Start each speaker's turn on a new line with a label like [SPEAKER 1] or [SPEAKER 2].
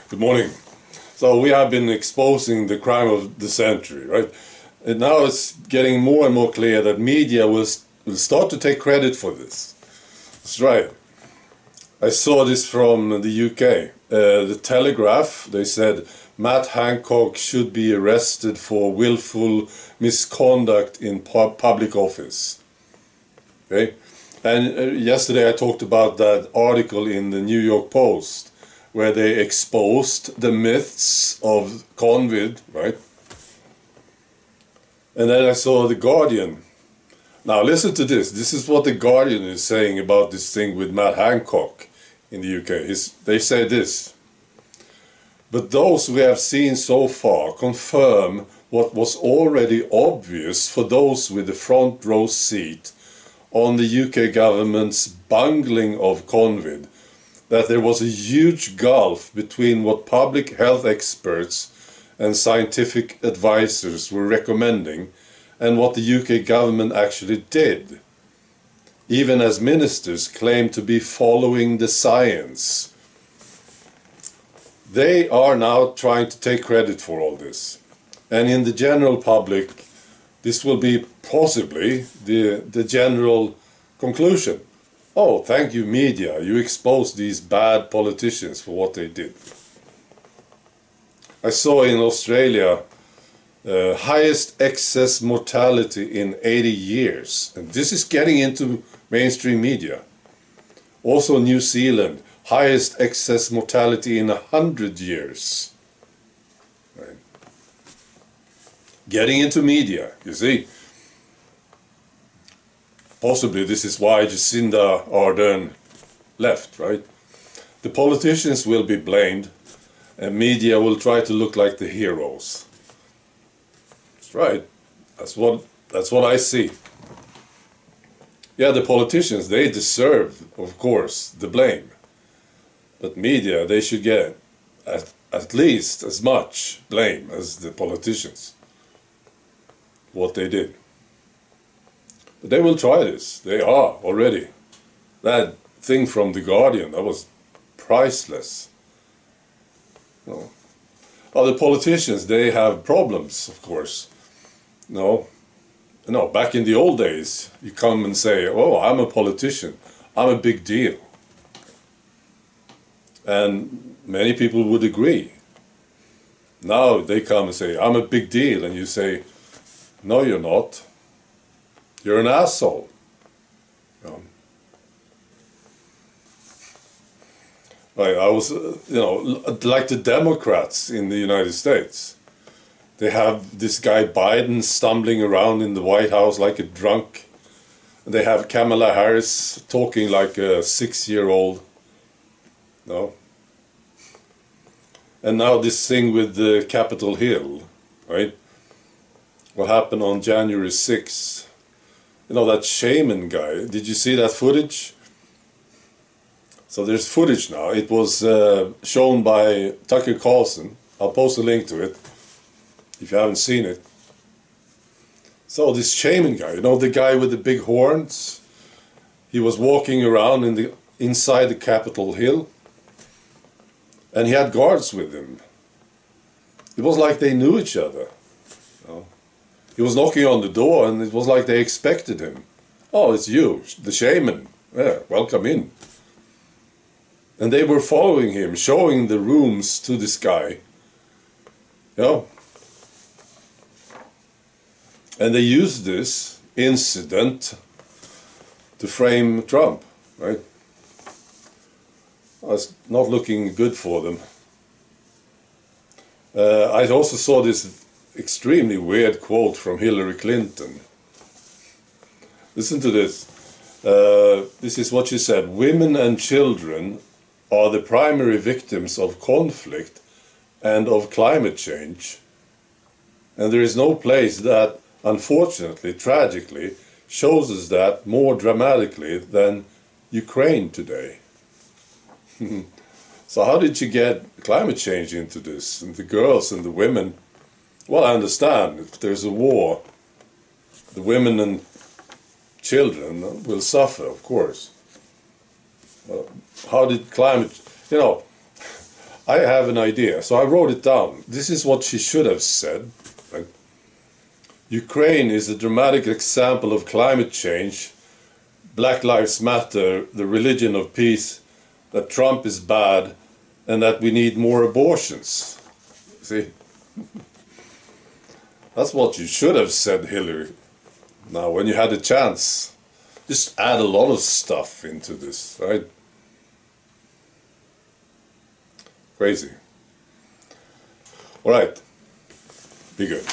[SPEAKER 1] Good morning. So we have been exposing the crime of the century, right? And now it's getting more and more clear that media will start to take credit for this. That's right. I saw this from the UK. The Telegraph, they said Matt Hancock should be arrested for willful misconduct in public office. Okay? And yesterday I talked about that article in the New York Post where they exposed the myths of COVID, right? And then I saw The Guardian. Now listen to this. This is what The Guardian is saying about this thing with Matt Hancock in the UK. They say this: but those we have seen so far confirm what was already obvious for those with the front row seat on the UK government's bungling of COVID, that there was a huge gulf between what public health experts and scientific advisors were recommending and what the UK government actually did, even as ministers claim to be following the science. They are now trying to take credit for all this. And in the general public, this will be possibly the general conclusion. Oh, thank you, media. You exposed these bad politicians for what they did. I saw in Australia highest excess mortality in 80 years. And this is getting into mainstream media. Also New Zealand, highest excess mortality in 100 years. Right. Getting into media, you see. Possibly this is why Jacinda Ardern left, right? The politicians will be blamed and media will try to look like the heroes. That's right. That's what I see. Yeah, the politicians, they deserve, of course, the blame. But media, they should get at least as much blame as the politicians. What they did. But they will try this. They are already. That thing from The Guardian, that was priceless. No. The politicians, they have problems, of course. No, back in the old days, you come and say, oh, I'm a politician. I'm a big deal. And many people would agree. Now they come and say, I'm a big deal. And you say, no, you're not. You're an asshole. Right, I was, like the Democrats in the United States. They have this guy Biden stumbling around in the White House like a drunk. And they have Kamala Harris talking like a 6-year-old. No. And now this thing with the Capitol Hill, right? What happened on January 6th? That Shaman guy, did you see that footage? So there's footage now. It was shown by Tucker Carlson. I'll post a link to it if you haven't seen it. So this Shaman guy, the guy with the big horns, he was walking around inside the Capitol Hill and he had guards with him. It was like they knew each other. He was knocking on the door and it was like they expected him. Oh, it's you, the shaman. Yeah, welcome in. And they were following him, showing the rooms to this guy. And they used this incident to frame Trump, right? Well, it's not looking good for them. I also saw this extremely weird quote from Hillary Clinton. Listen to this. This is what she said. Women and children are the primary victims of conflict and of climate change. And there is no place that, unfortunately, tragically, shows us that more dramatically than Ukraine today. So how did you get climate change into this? And the girls and the women? Well, I understand, if there's a war, the women and children will suffer, of course. How did climate... I have an idea, so I wrote it down. This is what she should have said. Right? Ukraine is a dramatic example of climate change. Black Lives Matter, the religion of peace, that Trump is bad, and that we need more abortions. See? That's what you should have said, Hillary. Now, when you had a chance, just add a lot of stuff into this, right? Crazy. All right. Be good.